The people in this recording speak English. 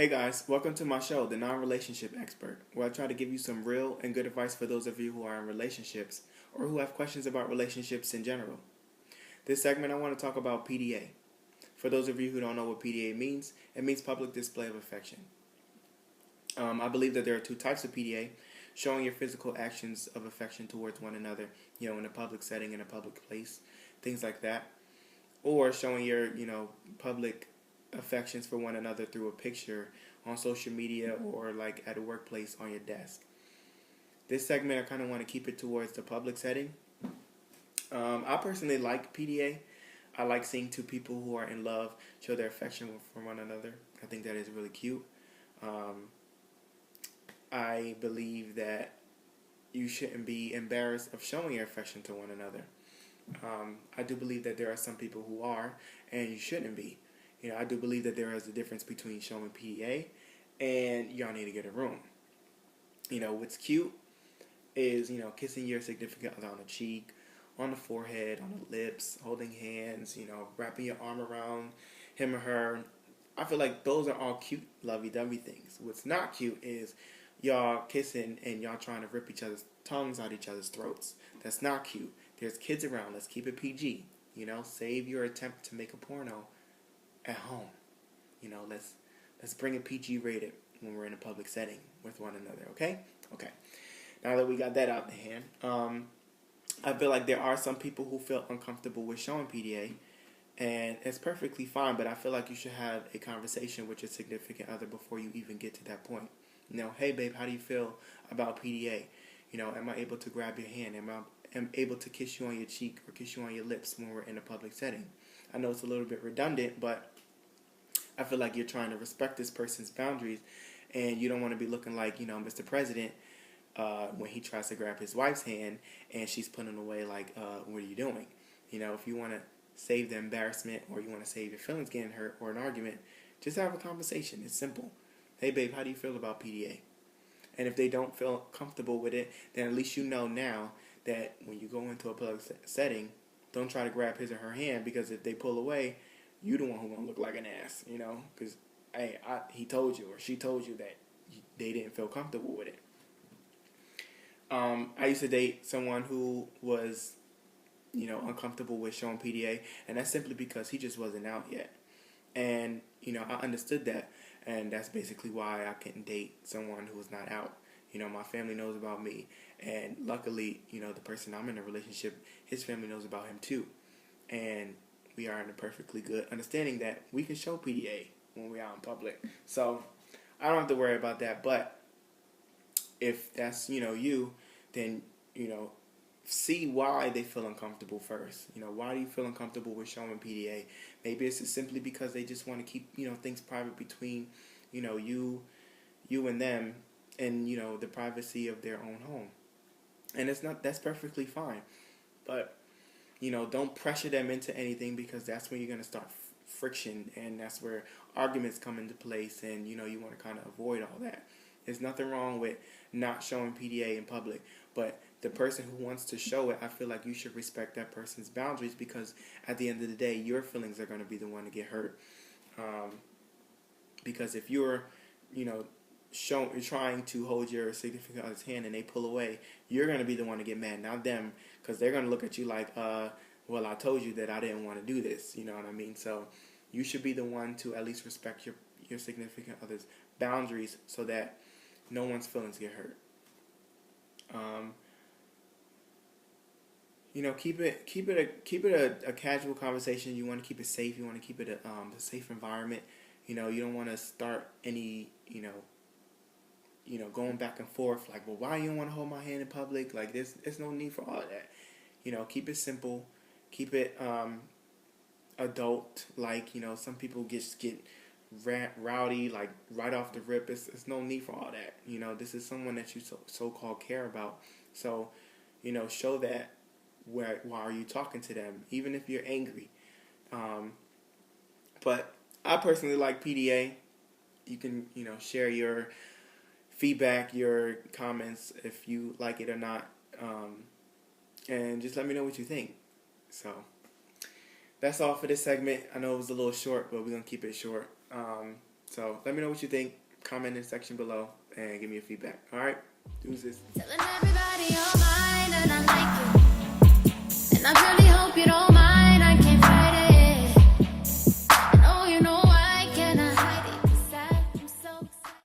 Hey guys, welcome to my show, The Non-Relationship Expert, where I try to give you some real and good advice for those of you who are in relationships or who have questions about relationships in general. This segment I want to talk about PDA. For those of you who don't know what PDA means, it means public display of affection. I believe that there are two types of PDA, showing your physical actions of affection towards one another, in a public setting, in a public place, things like that, or showing your, public affections for one another through a picture on social media or like at a workplace on your desk. This segment I kind of want to keep it towards the public setting. I personally like PDA. I like seeing two people who are in love show their affection for one another. I think that is really cute. I believe that you shouldn't be embarrassed of showing your affection to one another. I do believe that there are some people who are, and you shouldn't be. I do believe that there is a difference between showing PDA and y'all need to get a room. What's cute is, kissing your significant other on the cheek, on the forehead, on the lips, holding hands, wrapping your arm around him or her. I feel like those are all cute, lovey-dovey things. What's not cute is y'all kissing and y'all trying to rip each other's tongues out each other's throats. That's not cute. There's kids around. Let's keep it PG. Save your attempt to make a porno at home. Let's bring it PG rated when we're in a public setting with one another, okay? Okay. Now that we got that out of the hand, I feel like there are some people who feel uncomfortable with showing PDA, and it's perfectly fine, but I feel like you should have a conversation with your significant other before you even get to that point. Hey babe, how do you feel about PDA? Am I able to grab your hand? Am I able to kiss you on your cheek or kiss you on your lips when we're in a public setting? I know it's a little bit redundant, but I feel like you're trying to respect this person's boundaries, and you don't want to be looking like, Mr. President when he tries to grab his wife's hand and she's putting away like, what are you doing? If you want to save the embarrassment or you want to save your feelings getting hurt or an argument, just have a conversation. It's simple. Hey, babe, how do you feel about PDA? And if they don't feel comfortable with it, then at least you know now that when you go into a public setting, don't try to grab his or her hand, because if they pull away, you the one who's going to look like an ass, because he told you or she told you that they didn't feel comfortable with it. I used to date someone who was, uncomfortable with showing PDA, and that's simply because he just wasn't out yet. And, I understood that, and that's basically why I couldn't date someone who was not out. My family knows about me, and luckily, the person I'm in a relationship, his family knows about him too. And we are in a perfectly good understanding that we can show PDA when we're out in public. So I don't have to worry about that. But if that's, you, then, see why they feel uncomfortable first. Why do you feel uncomfortable with showing PDA? Maybe it's simply because they just want to keep, things private between, you and them, and, the privacy of their own home. And that's perfectly fine. But don't pressure them into anything, because that's when you're going to start friction, and that's where arguments come into place, and you want to kind of avoid all that. There's nothing wrong with not showing PDA in public, but the person who wants to show it, I feel like you should respect that person's boundaries, because at the end of the day, your feelings are going to be the one to get hurt. Because if you're, trying to hold your significant other's hand and they pull away, you're going to be the one to get mad, not them, because they're going to look at you like, well, I told you that I didn't want to do this, you know what I mean? So you should be the one to at least respect your significant other's boundaries, so that no one's feelings get hurt. Keep it a casual conversation. You want to keep it safe. You want to keep it a safe environment. You don't want to start any, going back and forth, like, well, why you don't want to hold my hand in public? Like, there's no need for all of that. Keep it simple. Keep it adult. Like, some people get rowdy, like, right off the rip. It's no need for all that. This is someone that you so-called care about. So, show that while you're talking to them, even if you're angry. But I personally like PDA. You can, share your feedback, your comments, if you like it or not, and just let me know what you think. So that's all for this segment. I know it was a little short, but we're gonna keep it short. So let me know what you think. Comment in the section below and give me your feedback. All right, deuces. Telling everybody you're mine and I like it, and I really hope you don't mind.